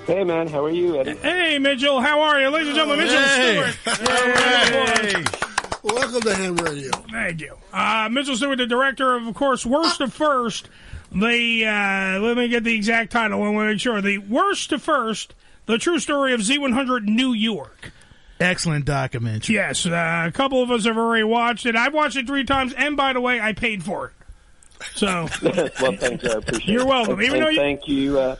Hey, man. How are you, Eddie? Hey, Mitchell. How are you? Ladies and gentlemen, Mitchell Stuart. Hey. Welcome to Ham Radio. Thank you. Mitchell Stewart, the director of course, Worst to First. Let me get the exact title. I want to make sure. The Worst to First, the true story of Z100 New York. Excellent documentary. Yes, a couple of us have already watched it. I've watched it 3 times, and by the way, I paid for it. So, well, thank you. I appreciate it. You're welcome. Thank you.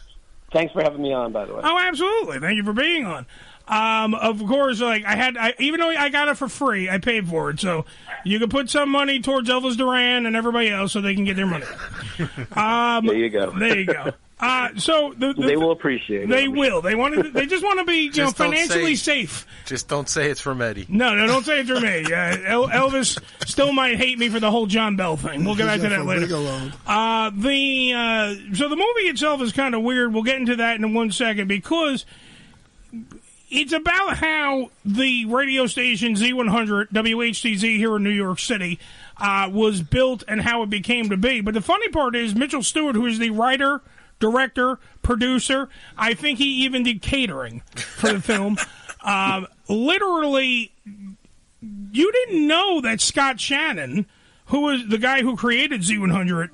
Thanks for having me on, by the way. Oh, absolutely. Thank you for being on. Of course, even though I got it for free, I paid for it. So you can put some money towards Elvis Duran and everybody else so they can get their money. There you go. There you go. So they will appreciate it. They will. They just want to be financially safe. Just don't say it's from Eddie. No, don't say it's from me. Elvis still might hate me for the whole John Bell thing. We'll get back to that later. So the movie itself is kind of weird. We'll get into that in 1 second because it's about how the radio station Z100 WHTZ here in New York City was built and how it became to be. But the funny part is Mitchell Stewart, who is the writer, director, producer, I think he even did catering for the film. Literally, you didn't know that Scott Shannon, who was the guy who created Z100,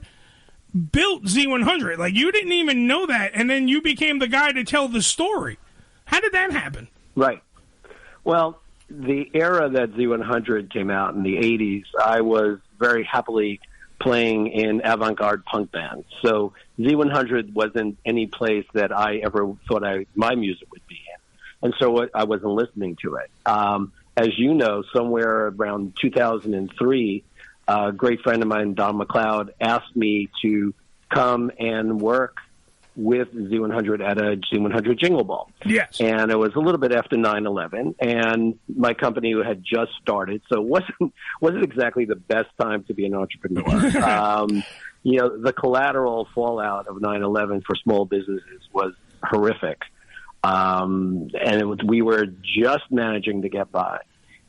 built Z100. Like, you didn't even know that, and then you became the guy to tell the story. How did that happen? Right. Well, the era that Z100 came out in the 80s, I was very happily playing in avant-garde punk bands. So Z100 wasn't any place that I ever thought my music would be in. And so I wasn't listening to it. As you know, somewhere around 2003, a great friend of mine, Don McLeod, asked me to come and work with Z100 at a Z100 Jingle Ball. Yes. And it was a little bit after 9/11, and my company had just started, so it wasn't exactly the best time to be an entrepreneur. The collateral fallout of 9/11 for small businesses was horrific. We were just managing to get by.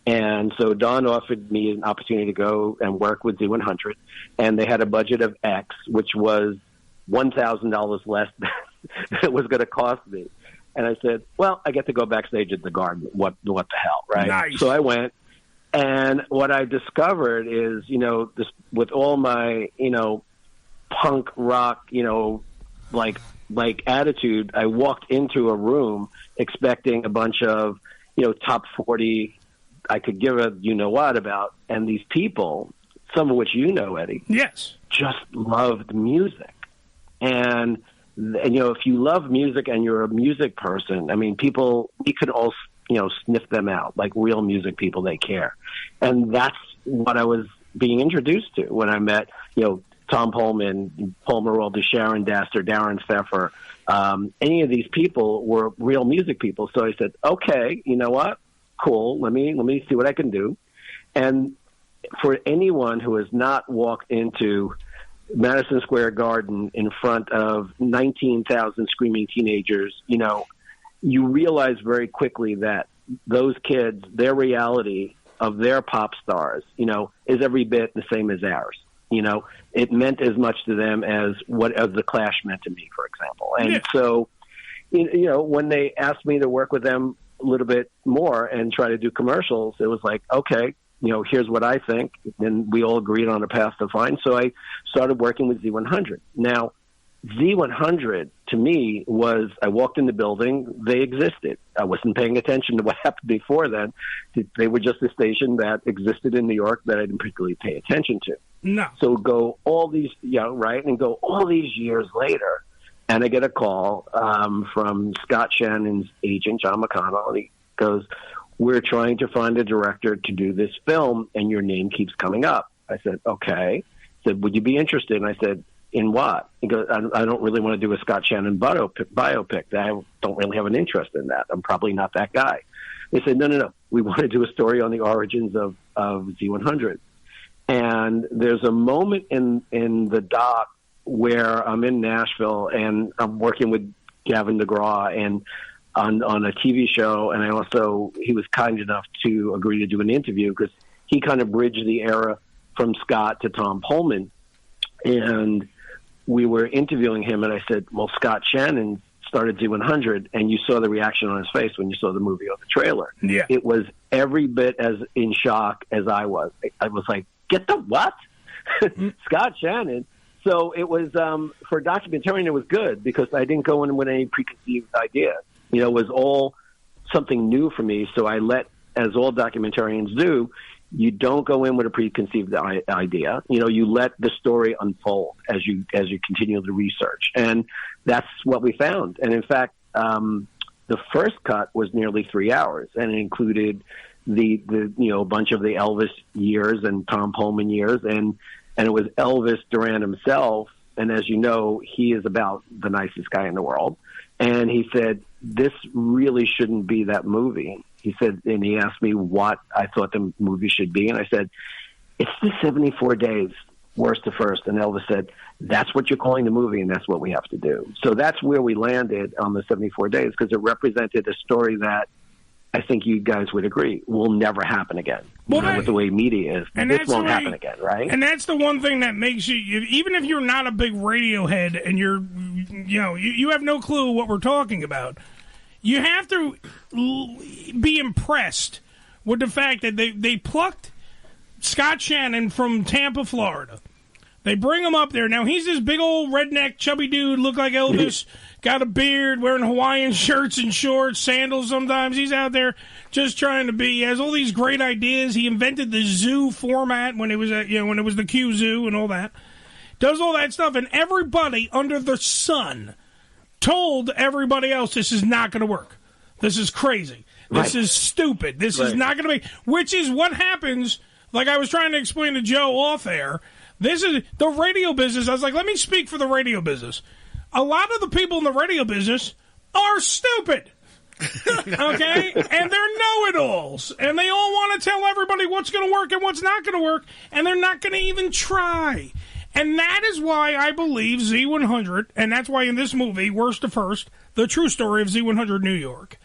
And so Don offered me an opportunity to go and work with Z100, and they had a budget of X, which was $1,000 less than it was going to cost me. And I said, well, I get to go backstage at the Garden. What the hell, right? Nice. So I went, and what I discovered is, this, with all my, punk rock, like attitude, I walked into a room expecting a bunch of, top 40, I could give a you-know-what about, and these people, some of which Eddie. Yes. Just loved music. And if you love music and you're a music person, I mean, we could all, sniff them out, like real music people, they care. And that's what I was being introduced to when I met, Tom Pullman, Paul Meroldi, Sharon Dastor, Darren Pfeffer. Any of these people were real music people. So I said, okay, you know what? Cool. Let me see what I can do. And for anyone who has not walked into Madison Square Garden in front of 19,000 screaming teenagers, you realize very quickly that those kids, their reality of their pop stars, is every bit the same as ours. It meant as much to them as what the Clash meant to me, for example. And so, when they asked me to work with them a little bit more and try to do commercials, it was like, okay, here's what I think. And we all agreed on a path to find. So I started working with Z100. Now, Z100 to me was, I walked in the building, they existed. I wasn't paying attention to what happened before then. They were just a station that existed in New York that I didn't particularly pay attention to. No. So go all these, and go all these years later, and I get a call from Scott Shannon's agent, John McConnell, and he goes, we're trying to find a director to do this film, and your name keeps coming up. I said, okay. He said, would you be interested? And I said, in what? He goes, I don't really want to do a Scott Shannon biopic. I don't really have an interest in that. I'm probably not that guy. They said, no. We want to do a story on the origins of Z100. And there's a moment in the doc where I'm in Nashville and I'm working with Gavin DeGraw and on a TV show, and he was kind enough to agree to do an interview because he kind of bridged the era from Scott to Tom Pullman. And we were interviewing him, and I said, well, Scott Shannon's started Z100 and you saw the reaction on his face when you saw the movie or the trailer. Yeah. It was every bit as in shock as I was. I was like, get the what? Scott Shannon. So it was, for a documentarian, it was good because I didn't go in with any preconceived idea. It was all something new for me. So I let, as all documentarians do, you don't go in with a preconceived idea. You let the story unfold as you continue the research, and that's what we found. And in fact, the first cut was nearly 3 hours, and it included the a bunch of the Elvis years and Tom Pullman years, and it was Elvis Duran himself. And as you know, he is about the nicest guy in the world. And he said, "This really shouldn't be that movie." He said, and he asked me what I thought the movie should be. And I said, it's the 74 days, worst to first. And Elvis said, that's what you're calling the movie, and that's what we have to do. So that's where we landed on the 74 days, because it represented a story that I think you guys would agree will never happen again. With the way media is. And this won't happen again, right? And that's the one thing that makes you, even if you're not a big Radiohead and you have no clue what we're talking about, you have to be impressed with the fact that they plucked Scott Shannon from Tampa, Florida. They bring him up there. Now, he's this big old redneck, chubby dude, look like Elvis, got a beard, wearing Hawaiian shirts and shorts, sandals sometimes. He's out there just trying to be, he has all these great ideas. He invented the zoo format when it was when it was the Q Zoo and all that. Does all that stuff, and everybody under the sun told everybody else this is not going to work. This is crazy. This is stupid. This is not going to be, which is what happens, like I was trying to explain to Joe off air. This is the radio business. I was like, let me speak for the radio business. A lot of the people in the radio business are stupid. Okay? And they're know-it-alls. And they all want to tell everybody what's going to work and what's not going to work. And they're not going to even try. And that is why I believe Z100, and that's why in this movie, Worst to First, the true story of Z100 New York,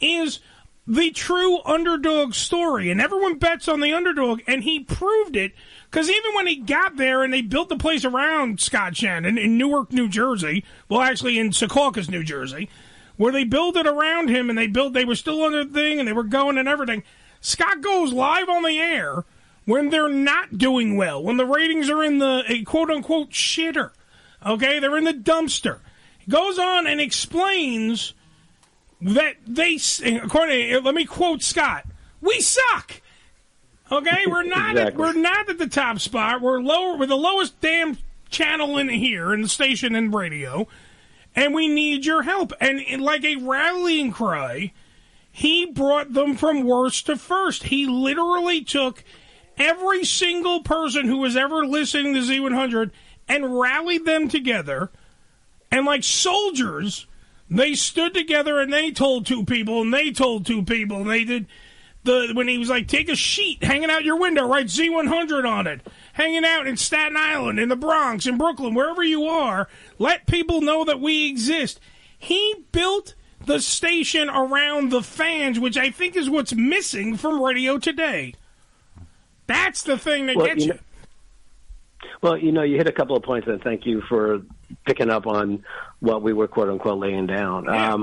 is the true underdog story. And everyone bets on the underdog, and he proved it, because even when he got there and they built the place around Scott Shannon in Newark, New Jersey, well, actually in Secaucus, New Jersey, where they built it around him, and they were still on their thing, and they were going and everything. Scott goes live on the air when they're not doing well, when the ratings are in the quote-unquote shitter, okay? They're in the dumpster. He goes on and explains that let me quote Scott, we suck, okay? We're not we're not at the top spot. We're the lowest damn channel in here, in the station and radio, and we need your help. And like a rallying cry, he brought them from worst to first. He literally took every single person who was ever listening to Z100 and rallied them together. And like soldiers, they stood together and they told two people and they told two people. And they did when he was like, take a sheet hanging out your window, write Z100 on it. Hanging out in Staten Island, in the Bronx, in Brooklyn, wherever you are, let people know that we exist. He built the station around the fans, which I think is what's missing from radio today. That's the thing that gets you. Well, you hit a couple of points, and thank you for picking up on what we were, quote-unquote, laying down. Yeah.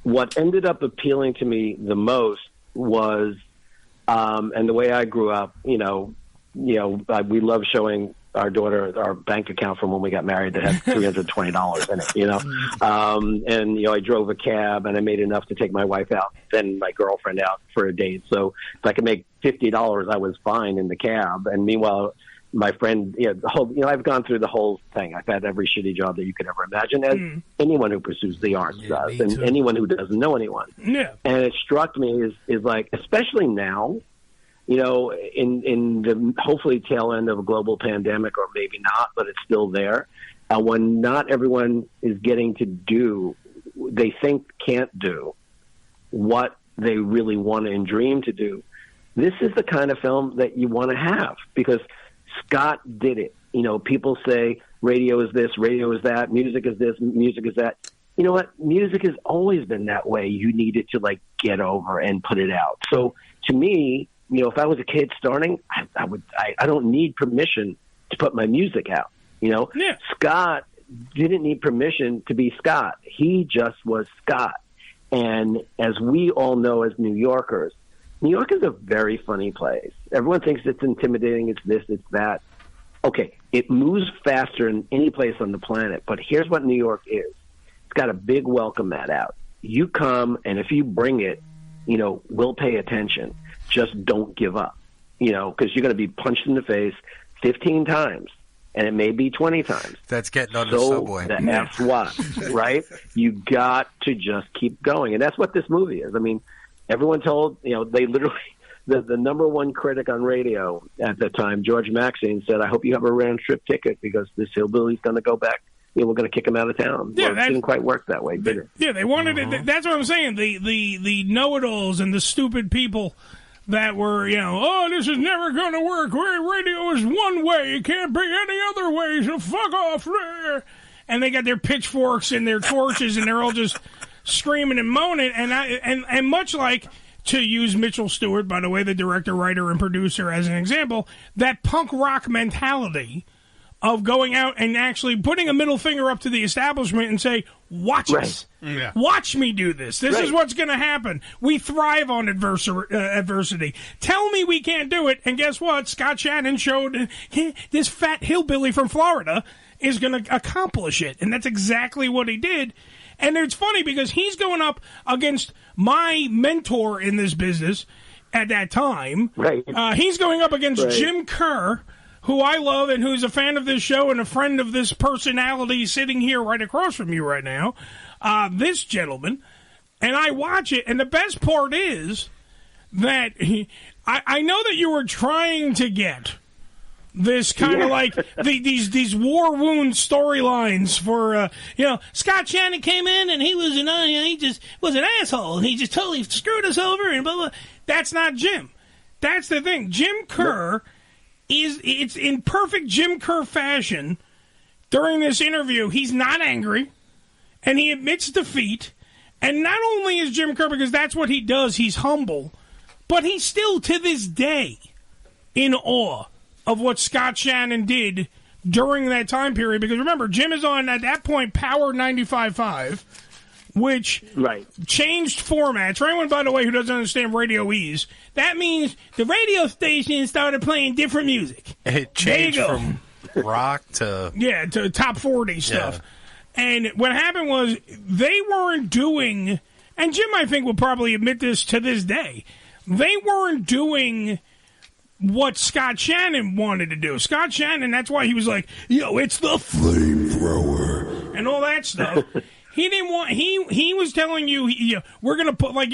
What ended up appealing to me the most was, and the way I grew up, we love showing our daughter our bank account from when we got married that had $320 in it, and, I drove a cab and I made enough to take my wife out and my girlfriend out for a date. So if I could make $50, I was fine in the cab. And meanwhile, my friend, I've gone through the whole thing. I've had every shitty job that you could ever imagine, as anyone who pursues the arts does, and anyone who doesn't know anyone. Yeah. And it struck me is like, especially now, in the hopefully tail end of a global pandemic, or maybe not, but it's still there, when not everyone is getting to do, they think can't do what they really want and dream to do. This is the kind of film that you want to have, because Scott did it. People say radio is this, radio is that, music is this, music is that. You know what? Music has always been that way. You needed to get over and put it out. So to me, if I was a kid starting, I don't need permission to put my music out. Yeah. Scott didn't need permission to be Scott. He just was Scott. And as we all know as New Yorkers, New York is a very funny place. Everyone thinks it's intimidating, it's this, it's that. Okay, it moves faster than any place on the planet, but here's what New York is. It's got a big welcome mat out. You come, and if you bring it, we'll pay attention. Just don't give up, because you're going to be punched in the face 15 times, and it may be 20 times. That's getting on the subway. That's what, right? You got to just keep going, and that's what this movie is. I mean, everyone told, they literally, the number one critic on radio at the time, George Maxine, said, I hope you have a round-trip ticket because this hillbilly's going to go back. We're going to kick him out of town. Yeah, well, it didn't quite work that way, did it? Yeah, they wanted it. That's what I'm saying. The know-it-alls and the stupid people that were, this is never going to work. Radio is one way. It can't be any other way, so fuck off there. And they got their pitchforks and their torches, and they're all just screaming and moaning. And much like, to use Mitchell Stuart, by the way, the director, writer, and producer as an example, that punk rock mentality of going out and actually putting a middle finger up to the establishment and say, watch us. Yeah. Watch me do this. This is what's going to happen. We thrive on adversity. Tell me we can't do it. And guess what? Scott Shannon showed this fat hillbilly from Florida is going to accomplish it. And that's exactly what he did. And it's funny because he's going up against my mentor in this business at that time. Right. He's going up against Jim Kerr, who I love and who's a fan of this show and a friend of this personality sitting here right across from you right now, this gentleman. And I watch it, and the best part is that I know that you were trying to get this kind of like these war wound storylines for Scott Shannon came in and he was he just was an asshole and he just totally screwed us over and blah blah. That's not Jim. That's the thing. Jim Kerr it's in perfect Jim Kerr fashion. During this interview, he's not angry and he admits defeat. And not only is Jim Kerr, because that's what he does, he's humble, but he's still to this day in awe of what Scott Shannon did during that time period. Because remember, Jim is on, at that point, Power 95.5, which changed formats. For anyone, by the way, who doesn't understand radioese, that means the radio station started playing different music. It changed from rock to... Yeah, to top 40 stuff. Yeah. And what happened was they weren't doing... And Jim, I think, will probably admit this to this day. They weren't doing what Scott Shannon wanted to do. Scott Shannon, that's why he was like, it's the flamethrower and all that stuff. He didn't want. He was telling you, we're gonna put like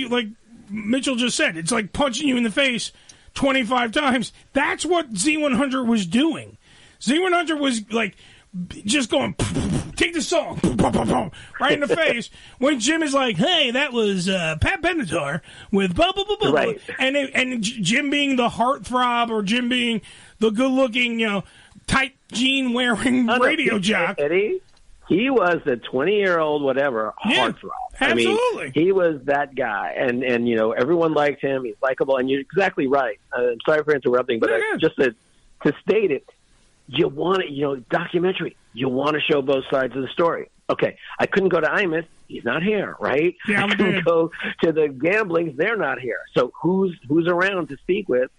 Mitchell just said. It's like punching you in the face 25 times. That's what Z100 was doing. Z100 was like just going, take the song, right in the face. When Jim is like, hey, that was Pat Benatar with blah, blah, blah, blah. Right. And Jim being the heartthrob or Jim being the good-looking, tight jean-wearing radio jock. Eddie, he was a 20-year-old, whatever, heartthrob. Absolutely. I mean, he was that guy. And everyone liked him. He's likable. And you're exactly right. I'm sorry for interrupting, but just to state it, you want it, documentary. You want to show both sides of the story. Okay, I couldn't go to Imus. He's not here, right? Yeah, I couldn't go to the Gamblings. They're not here. So who's around to speak with?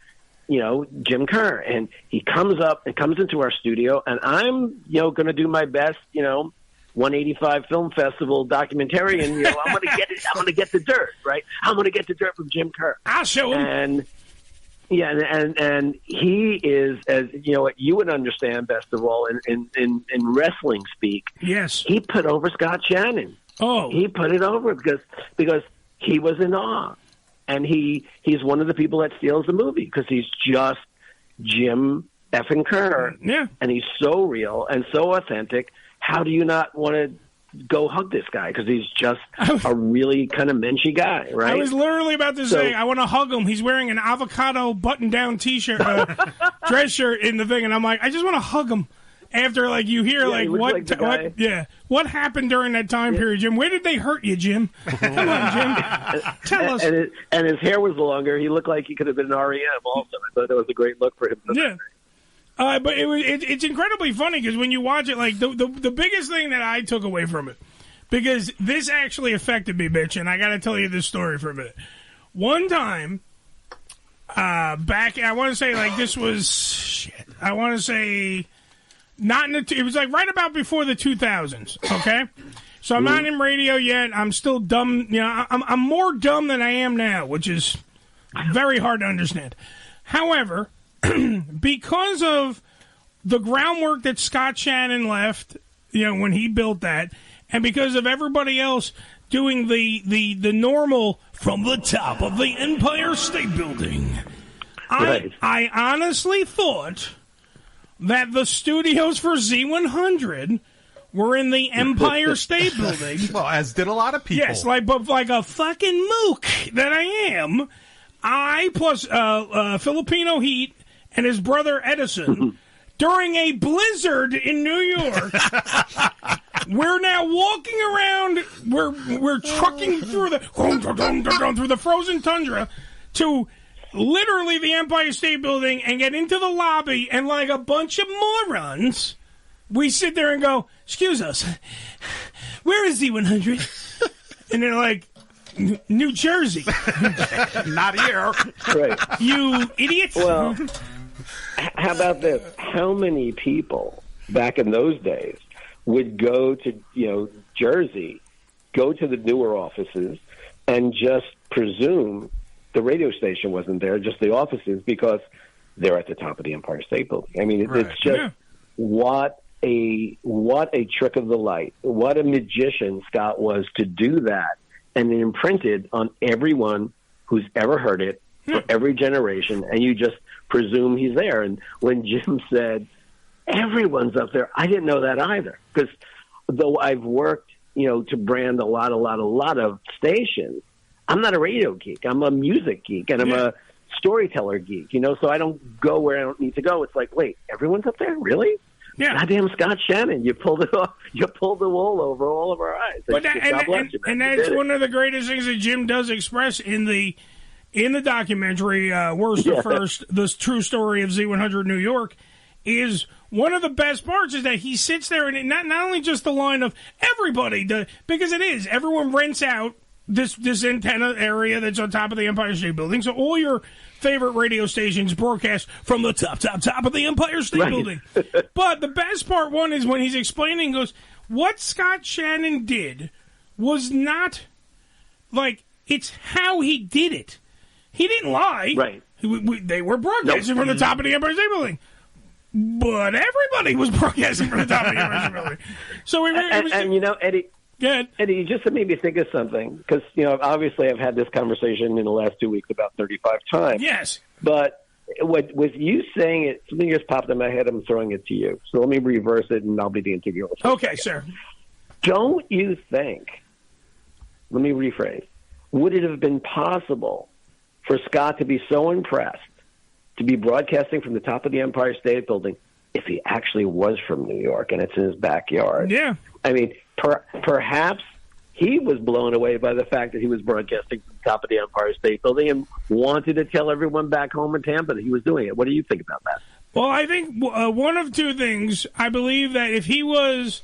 Jim Kerr. And he comes up and comes into our studio, and I'm, going to do my best, 185 Film Festival documentarian. I'm going to get it. I'm going to get the dirt, right? I'm going to get the dirt from Jim Kerr. I'll show him. And he is, as what you would understand best of all in wrestling speak. Yes, he put over Scott Shannon. Oh, he put it over because he was in awe, and he's one of the people that steals the movie because he's just Jim effing Kerr. Yeah, and he's so real and so authentic. How do you not want to go hug this guy because he's just a really kind of menschy guy, right? I was literally about to say, I want to hug him. He's wearing an avocado button-down T-shirt, dress shirt in the thing, and I'm like, I just want to hug him. After you hear what happened during that time period, Jim? Where did they hurt you, Jim? Come on, Jim, tell us. And his hair was longer. He looked like he could have been an REM. Also, I thought that was a great look for him. Yeah. But it's incredibly funny because when you watch it, like the biggest thing that I took away from it, because this actually affected me, bitch, and I got to tell you this story for a minute. One time, back, I want to say like this was shit. I want to say not in it was like right about before the 2000s. Okay, so I'm not in radio yet. I'm still dumb. You know, I'm more dumb than I am now, which is very hard to understand. However, because of the groundwork that Scott Shannon left, you know, when he built that, and because of everybody else doing the normal from the top of the Empire State Building, Right. I honestly thought that the studios for Z100 were in the Empire State Building. Well, as did a lot of people. Yes, but like a fucking mook that I am, I plus Filipino Heat and his brother Edison, during a blizzard in New York, we're now walking around. We're trucking through the frozen tundra to literally the Empire State Building and get into the lobby, and like a bunch of morons, we sit there and go, "Excuse us, where is Z100?" And they're like, "New Jersey." Not here. Right. You idiots. Well, how about this? How many people back in those days would go to, Jersey, go to the newer offices, and just presume the radio station wasn't there, just the offices, because they're at the top of the Empire State Building. I mean, it's just what a trick of the light. What a magician Scott was to do that, and it imprinted on everyone who's ever heard it for every generation, and you just presume he's there. And when Jim said, everyone's up there, I didn't know that either, because though I've worked, to brand a lot of stations, I'm not a radio geek. I'm a music geek, and I'm a storyteller geek, so I don't go where I don't need to go. It's like, wait, everyone's up there? Really? Yeah. Goddamn Scott Shannon, you pulled it off. You pulled the wool over all of our eyes. But and that's one of the greatest things that Jim does express in the documentary, Worst to First, the true story of Z100 New York, is one of the best parts is that he sits there and not only just the line of everybody, because it is, everyone rents out this antenna area that's on top of the Empire State Building, so all your favorite radio stations broadcast from the top of the Empire State Building. But the best part one is when he's explaining, goes, what Scott Shannon did was not, like, it's how he did it. He didn't lie. Right. They were broadcasting from the top of the Empire State Building. But everybody was broadcasting from the top of the Empire State Building. So Eddie, good. Eddie, you just made me think of something, because, obviously I've had this conversation in the last 2 weeks about 35 times. Yes. But with you saying it, something just popped in my head. I'm throwing it to you. So let me reverse it, and I'll be the interviewer. Okay, sir. Don't you think, let me rephrase, would it have been possible for Scott to be so impressed to be broadcasting from the top of the Empire State Building if he actually was from New York and it's in his backyard? Yeah. I mean, perhaps he was blown away by the fact that he was broadcasting from the top of the Empire State Building and wanted to tell everyone back home in Tampa that he was doing it. What do you think about that? Well, I think one of two things. I believe that if he was...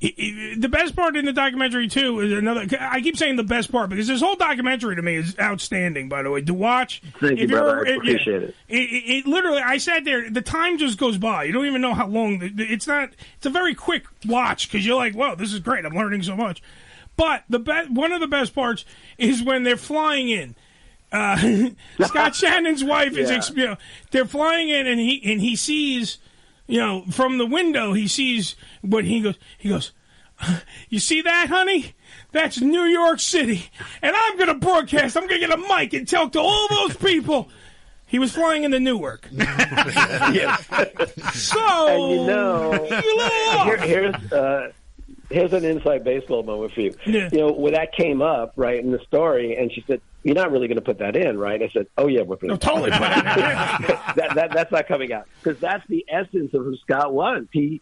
The best part in the documentary, too, is another... I keep saying the best part because this whole documentary, to me, is outstanding, by the way, to watch. Thank you, brother. I appreciate it. It literally, I sat there, the time just goes by. You don't even know how long... It's a very quick watch because you're like, whoa, this is great. I'm learning so much. But one of the best parts is when they're flying in. Scott Shannon's wife is... they're flying in, and he sees... from the window, he sees what he goes, you see that, honey? That's New York City. And I'm going to broadcast. I'm going to get a mic and talk to all those people. He was flying into Newark. Yes. So, and here's an inside baseball moment for you. Yeah. When that came up, right, in the story, and she said, you're not really going to put that in, right? I said, oh, yeah, we're going to totally put it in. That's not coming out. Because that's the essence of who Scott was. He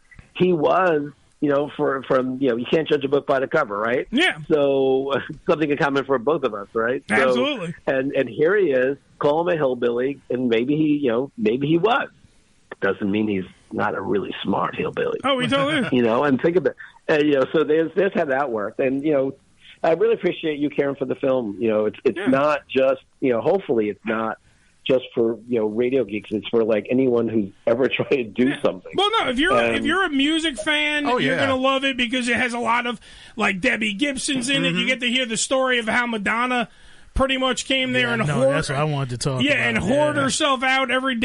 was, from you can't judge a book by the cover, right? Yeah. So something in common for both of us, right? Absolutely. So, and here he is, call him a hillbilly, and maybe he was. doesn't mean he's not a really smart hillbilly. Oh, we totally. You know, and think about so there's how that worked. And, I really appreciate you caring for the film. It's not just, hopefully it's not just for, radio geeks. It's for, like, anyone who's ever tried to do something. Well, no, if you're a music fan, you're going to love it because it has a lot of, like, Debbie Gibson's in it. You get to hear the story of how Madonna pretty much came there and that's what I wanted to talk about. And hoard herself out every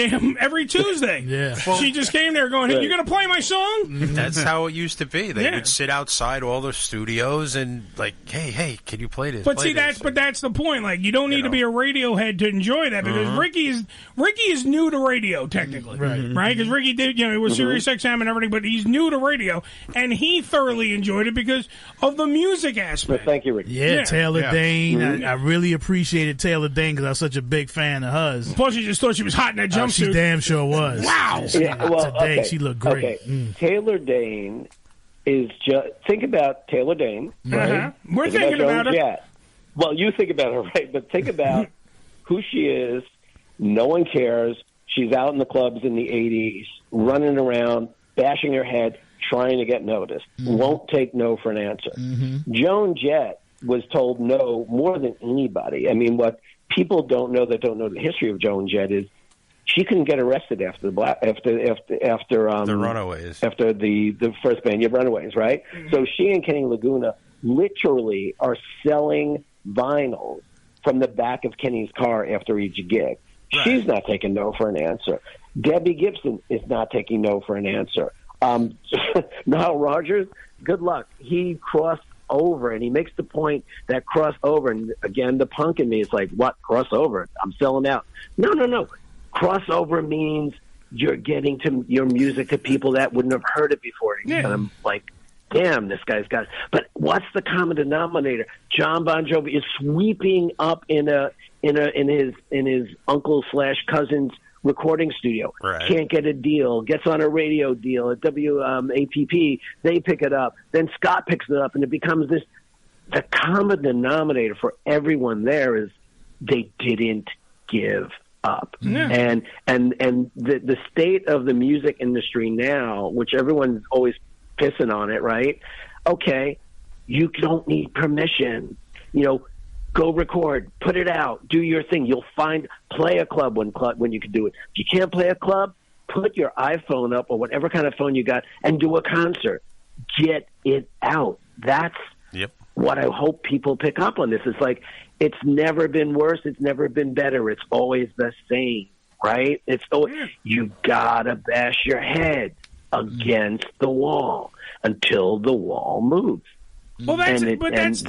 Tuesday. She just came there going, "Hey, you going to play my song?" That's how it used to be. They would sit outside all the studios and like, hey, can you play this? But that's the point. Like, you don't need to be a Radiohead to enjoy that because Ricky is new to radio technically, right? Because Ricky did, it was Sirius XM and everything, but he's new to radio and he thoroughly enjoyed it because of the music aspect. Thank you, Ricky. Yeah, Taylor Dane. I really appreciated Taylor Dane because I was such a big fan of hers. Plus, you just thought she was hot in that jumpsuit. She damn sure was. Wow. Today, she looked great. Okay. Taylor Dane is just... Think about Taylor Dane, right? We're thinking about her. Jett. Well, you think about her, right? But think about who she is. No one cares. She's out in the clubs in the 80s, running around, bashing her head, trying to get noticed. Won't take no for an answer. Joan Jett was told no more than anybody. I mean, what people don't know that don't know the history of Joan Jett is she couldn't get arrested after the Runaways, after the first band, Runaways, right? So she and Kenny Laguna literally are selling vinyl from the back of Kenny's car after each gig. Right. She's not taking no for an answer. Debbie Gibson is not taking no for an answer. Nile Rodgers, good luck. He crossed over, and he makes the point that crossover, and again, the punk in me is like, what, crossover? I'm selling out. No. Crossover means you're getting to your music to people that wouldn't have heard it before. And I'm like, damn, this guy's got it. But what's the common denominator? John Bon Jovi is sweeping up in his uncle / cousin's recording studio. Right. Can't get a deal, gets on a radio deal at WAPP, they pick it up, then Scott picks it up, and it becomes this. The common denominator for everyone there is they didn't give up. And the state of the music industry now, which everyone's always pissing on it, right? Okay, you don't need permission. Go record, put it out, do your thing. You'll play a club when you can do it. If you can't play a club, put your iPhone up or whatever kind of phone you got and do a concert. Get it out. That's what I hope people pick up on this. It's like, it's never been worse. It's never been better. It's always the same, right? It's always, you gotta bash your head against the wall until the wall moves. Well, that's just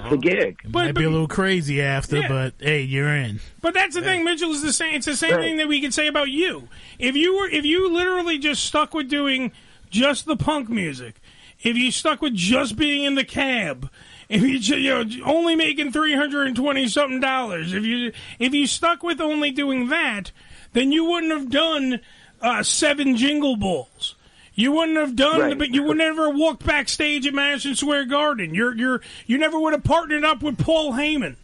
the gig. Might be a little crazy after, but hey, you're in. But that's the thing, Mitchell. Is the same. It's the same thing that we can say about you. If you literally just stuck with doing just the punk music, if you stuck with just being in the cab, if you only making $320 something, if you stuck with only doing that, then you wouldn't have done 7 Jingle Balls. You wouldn't have done, but you would never have walked backstage at Madison Square Garden. You never would have partnered up with Paul Heyman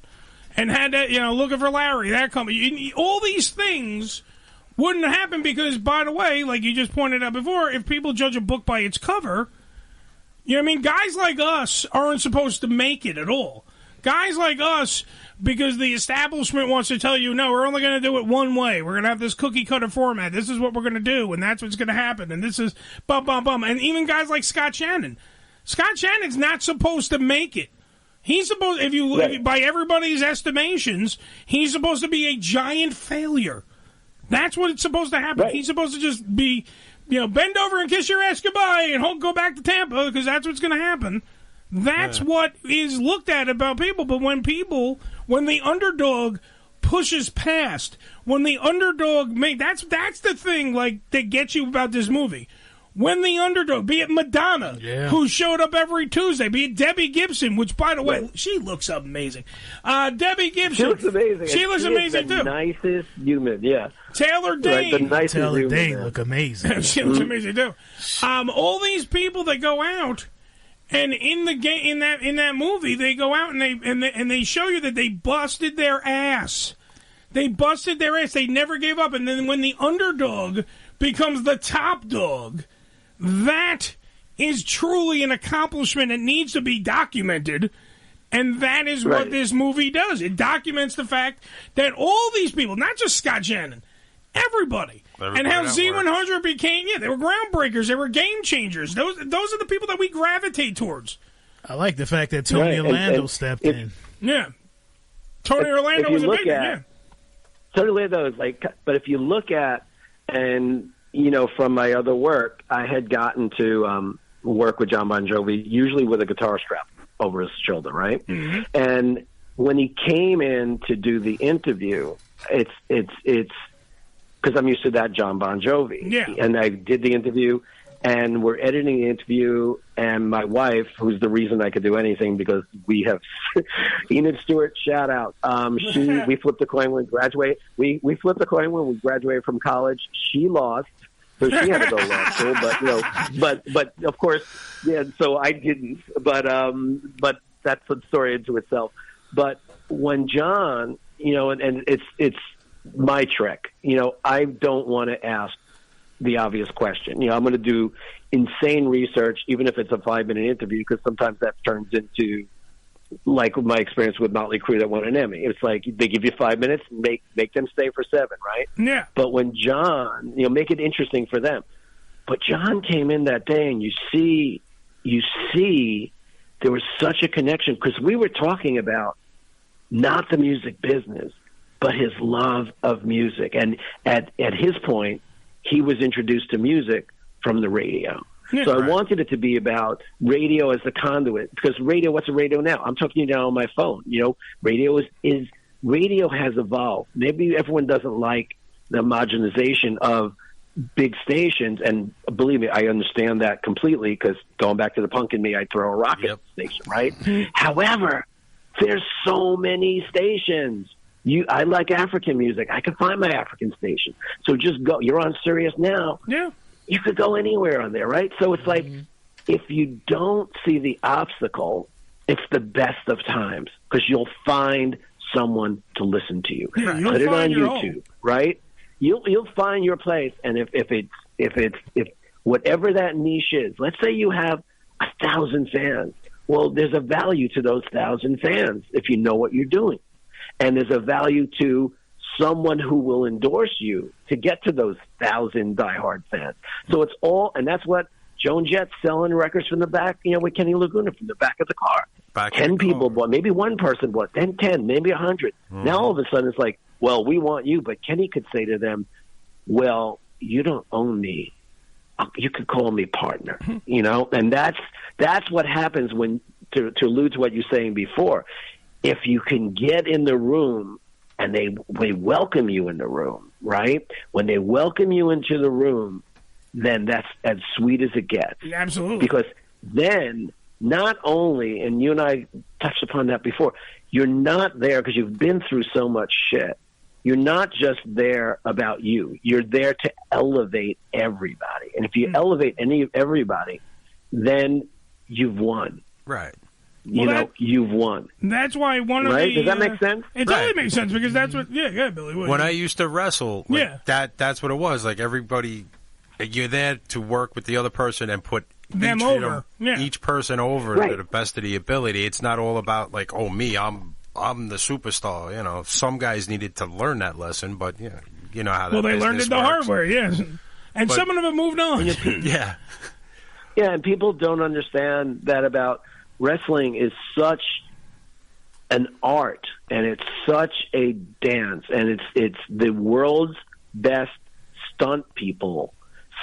and had that, Looking for Larry, that company. All these things wouldn't happen because, by the way, like you just pointed out before, if people judge a book by its cover, guys like us aren't supposed to make it at all. Guys like us, because the establishment wants to tell you, no, we're only going to do it one way. We're going to have this cookie-cutter format. This is what we're going to do, and that's what's going to happen. And this is bum, bum, bum. And even guys like Scott Shannon. Scott Shannon's not supposed to make it. He's supposed, if by everybody's estimations, he's supposed to be a giant failure. That's what it's supposed to happen. Right. He's supposed to just be, bend over and kiss your ass goodbye and go back to Tampa because that's what's going to happen. That's what is looked at about people. But when the underdog pushes past, when the underdog that's the thing that gets you about this movie. When the underdog, be it Madonna, who showed up every Tuesday, be it Debbie Gibson, which, by the way, she looks amazing. Debbie Gibson. She looks amazing. She looks amazing, too. Nicest human, Taylor Dane. The nicest Taylor Dane look amazing. She looks amazing, too. All these people that go out, and in that movie, they go out and they show you that they busted their ass. They busted their ass. They never gave up. And then when the underdog becomes the top dog, that is truly an accomplishment that needs to be documented. And that is what this movie does. It documents the fact that all these people, not just Scott Shannon, everybody and how Z100 became, they were groundbreakers. They were game changers. Those are the people that we gravitate towards. I like the fact that Tony Orlando stepped in. Yeah. Tony Orlando was a big one, Tony Orlando is like, but if you look at, and, from my other work, I had gotten to work with John Bon Jovi, usually with a guitar strap over his shoulder, right? Mm-hmm. And when he came in to do the interview, it's because I'm used to that John Bon Jovi. Yeah. And I did the interview, and we're editing the interview, and my wife, who's the reason I could do anything, because we have Enid Stuart, shout out. We flipped the coin when we graduated. We flipped the coin when we graduated from college. She lost. So she had to go to law school, but of course, so I didn't. But that's a story into itself. But when John, and it's my trick. I don't want to ask the obvious question. I'm going to do insane research, even if it's a 5-minute interview, because sometimes that turns into, like my experience with Motley Crue that won an Emmy. It's like they give you 5 minutes, make them stay for 7, right? Yeah. But when John, make it interesting for them. But John came in that day, and you see there was such a connection, because we were talking about not the music business, but his love of music. And at his point, he was introduced to music from the radio. Yeah, so I wanted it to be about radio as the conduit, because radio, what's a radio now? I'm talking to you now on my phone. Radio radio has evolved. Maybe everyone doesn't like the homogenization of big stations, and believe me, I understand that completely, because going back to the punk in me, I'd throw a rocket at the station, right? However, there's so many stations. I like African music. I can find my African station. So just go. You're on Sirius now. Yeah. You could go anywhere on there, right? So it's like, if you don't see the obstacle, it's the best of times, because you'll find someone to listen to you. Yeah, put it on YouTube, right? You'll find your place, and if whatever that niche is, let's say you have 1,000 fans. Well, there's a value to those 1,000 fans if you know what you're doing, and there's a value to someone who will endorse you to get to those 1,000 diehard fans. So it's all, and that's what Joan Jett's selling records from the back, with Kenny Laguna from the back of the car. 10 people bought, maybe one person bought, then 10, maybe 100. Mm-hmm. Now all of a sudden it's like, well, we want you, but Kenny could say to them, well, you don't own me. You could call me partner, and that's what happens when, to allude to what you're saying before, if you can get in the room and they welcome you in the room, right? When they welcome you into the room, then that's as sweet as it gets. Absolutely. Because then, not only, and you and I touched upon that before, you're not there because you've been through so much shit. You're not just there about you. You're there to elevate everybody. And if you elevate everybody, then you've won. Right. You've won. That's why one of the... Does that make sense? It totally makes sense, because that's what... Yeah, Billy. When I used to wrestle, that's what it was. Like, everybody... You're there to work with the other person and put them over. Each person over to the best of the ability. It's not all about, like, oh, me, I'm the superstar. Some guys needed to learn that lesson, but, you know how that they learned it the hard way, yes. And some of them have moved on. Yeah. Yeah, and people don't understand that about... Wrestling is such an art, and it's such a dance, and it's the world's best stunt people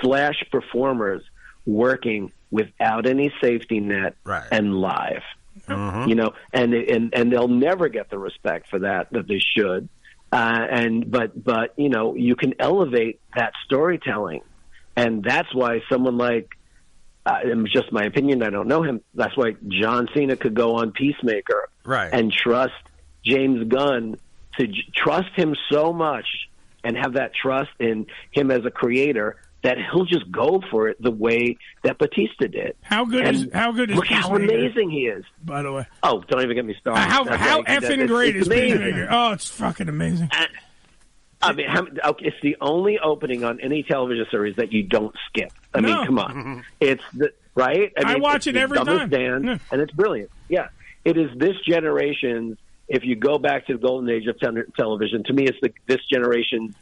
/ performers working without any safety net and live. Mm-hmm. And they'll never get the respect for that they should. But you can elevate that storytelling, and that's why someone like. It's just my opinion. I don't know him. That's why John Cena could go on Peacemaker and trust James Gunn, to trust him so much and have that trust in him as a creator that he'll just go for it the way that Batista did. How good is look Peacemaker? How amazing he is. By the way. Oh, don't even get me started. How effing great is Peacemaker? Oh, it's fucking amazing. I mean, it's the only opening on any television series that you don't skip. I mean, come on. It's right? I mean, watch it every time. And it's brilliant. Yeah. It is this generation's, if you go back to the golden age of television, to me, it's this generation's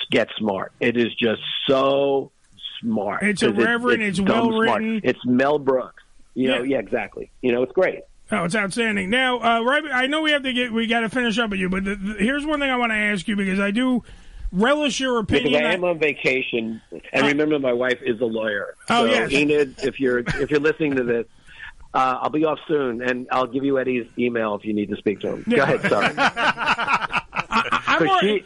Get Smart. It is just so smart. It's irreverent. It's well written. It's Mel Brooks. You know, exactly. It's great. Oh, it's outstanding. Now, I know we got to finish up with you, but here's one thing I want to ask you because I do relish your opinion. Because I am on vacation, and remember, my wife is a lawyer. Oh, so, yes. Enid, if you're listening to this, I'll be off soon, and I'll give you Eddie's email if you need to speak to him. Yeah. Go ahead, sorry.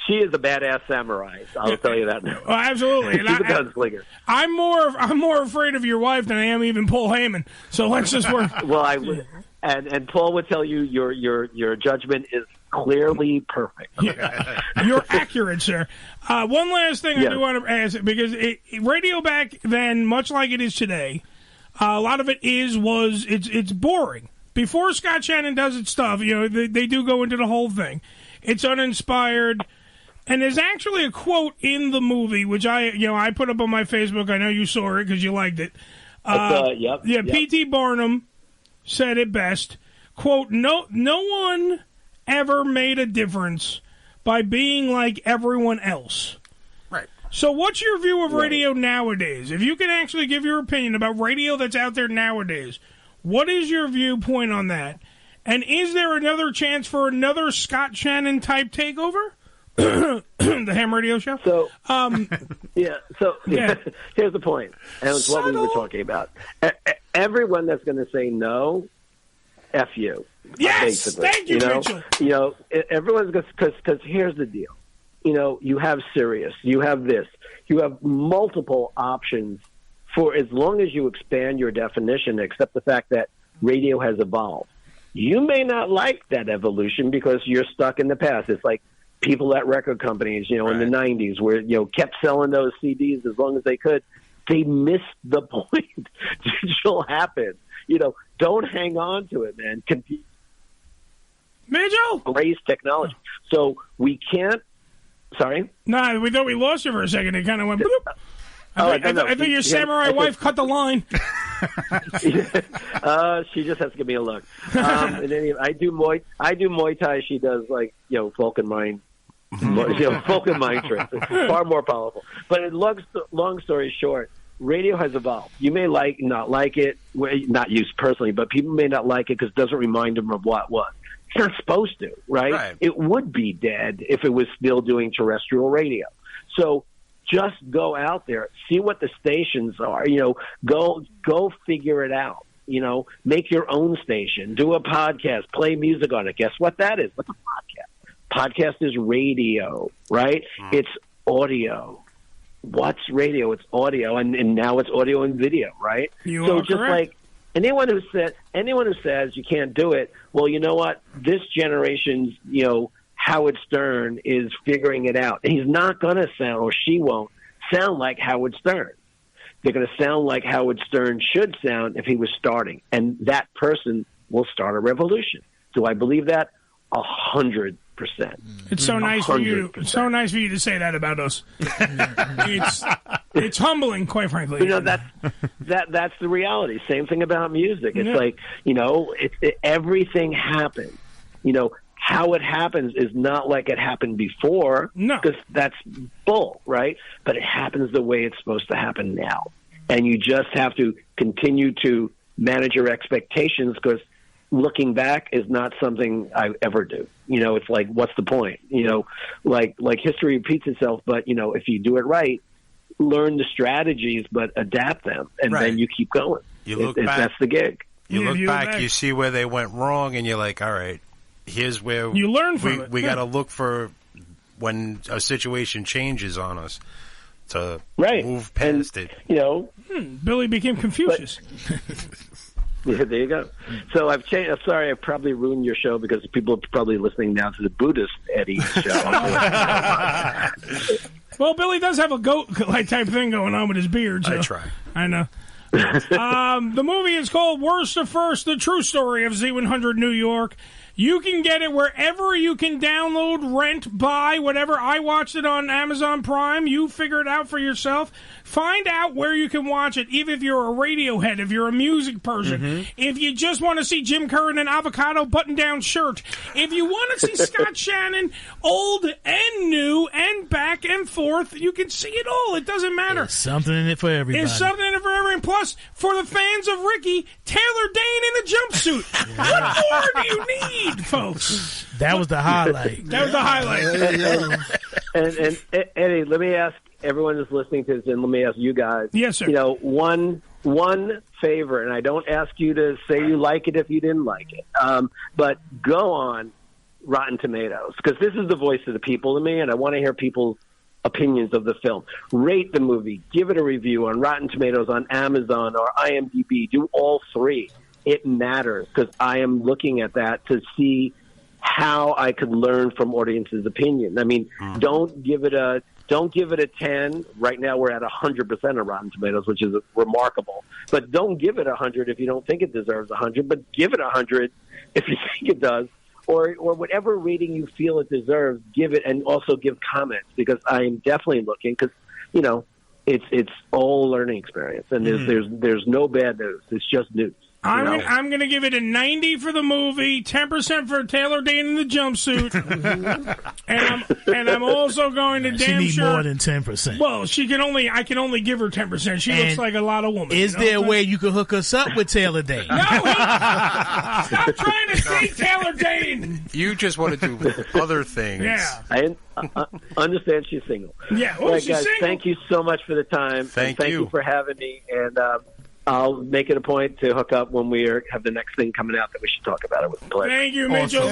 She is a badass samurai. I'll tell you that now. Oh, absolutely. She's a gunslinger. I'm more afraid of your wife than I am even Paul Heyman. So let's just work. Well, I would, and Paul would tell you your judgment is clearly perfect. You're accurate, sir. One last thing I do want to ask, because radio back then, much like it is today, a lot of it it's boring. Before Scott Shannon does its stuff, they do go into the whole thing. It's uninspired. And there's actually a quote in the movie, which I put up on my Facebook. I know you saw it because you liked it. Yep. P.T. Barnum said it best. Quote, no one ever made a difference by being like everyone else. Right. So what's your view of radio nowadays? If you can actually give your opinion about radio that's out there nowadays, what is your viewpoint on that? And is there another chance for another Scott Shannon type takeover? The Ham Radio Show? So, here's the point. And it's what we were talking about. Everyone that's going to say no, F you. Yes! Basically. Thank you, Mitchell. Everyone's going to, because here's the deal. You have Sirius. You have this. You have multiple options for as long as you expand your definition, except the fact that radio has evolved. You may not like that evolution because you're stuck in the past. It's like people at record companies, in the 90s where, kept selling those CDs as long as they could. They missed the point. Digital happened. Don't hang on to it, man. Mitchell? Raise technology. So we can't. Sorry? No, we thought we lost you for a second. It kind of went bloop. I think your samurai wife cut the line. She just has to give me a look. I do Muay Thai. She does Vulcan mind. Vulcan mind tricks. It's far more powerful. But long story short, radio has evolved. You may not like it, not you personally, but people may not like it because it doesn't remind them of what was. It's not supposed to, right? It would be dead if it was still doing terrestrial radio. So just go out there, see what the stations are. Go figure it out. Make your own station, do a podcast, play music on it. Guess what that is? What's a podcast? Podcast is radio, right? It's audio. What's radio? It's audio, and now it's audio and video, right? You are correct. Like anyone who says you can't do it, well, you know what? This generation's Howard Stern is figuring it out. He's not going to sound, or she won't sound like Howard Stern. They're going to sound like Howard Stern should sound if he was starting, and that person will start a revolution. Do I believe that? 100%. It's so nice for you. It's so nice for you to say that about us. It's humbling, quite frankly. That's the reality. Same thing about music. It's like everything happens. How it happens is not like it happened before. No, because that's bull, right? But it happens the way it's supposed to happen now, and you just have to continue to manage your expectations because looking back is not something I ever do. It's like, what's the point? Like history repeats itself, but if you do it right, learn the strategies, but adapt them, and then you keep going. You look back. That's the gig. You look back, you see where they went wrong, and you're like, all right, here's where you learn from it. We got to look for when a situation changes on us to move past it. Billy became Confucius. Yeah, there you go. So I've changed. Sorry, I probably ruined your show because people are probably listening now to the Buddhist Eddie show. Well, Billy does have a goat-like type thing going on with his beard. So I try. I know. The movie is called Worst to First, the true story of Z100 New York. You can get it wherever you can download, rent, buy, whatever. I watched it on Amazon Prime. You figure it out for yourself. Find out where you can watch it, even if you're a Radiohead, if you're a music person, if you just want to see Jim Kerr in an avocado button-down shirt, if you want to see Scott Shannon, old and new and back and forth, you can see it all. It doesn't matter. There's something in it for everybody. There's something in it for everyone. Plus, for the fans of Ricky, Taylor Dane in a jumpsuit. What more do you need, folks? That was the highlight. That was the highlight. And Eddie, let me ask everyone that's listening to this, and let me ask you guys. Yes, sir. You know, one favor, and I don't ask you to say you like it if you didn't like it, but go on Rotten Tomatoes, because this is the voice of the people to me, and I want to hear people's opinions of the film. Rate the movie. Give it a review on Rotten Tomatoes, on Amazon, or IMDb. Do all three. It matters, because I am looking at that to see how I could learn from audience's opinion. I mean, don't give it a 10. Right now we're at 100% of Rotten Tomatoes, which is remarkable. But don't give it 100 if you don't think it deserves 100, but give it 100 if you think it does. Or whatever rating you feel it deserves, give it, and also give comments, because I am definitely looking, because, you know, it's all a learning experience, and there's no bad news. It's just news. I'm going to give it a 90 for the movie, 10% for Taylor Dane in the jumpsuit, and I'm also going to She need more than 10%. Well, I can only give her 10%. She looks like a lot of woman. Is there a way you could hook us up with Taylor Dane? No, stop trying to say Taylor Dane. You just want to do other things. Yeah. I understand she's single. Yeah, All right, she's guys, single. thank you so much for the time. Thank you you for having me, and I'll make it a point to hook up when we have the next thing coming out that we should talk about. It with pleasure. Thank you, Mitchell.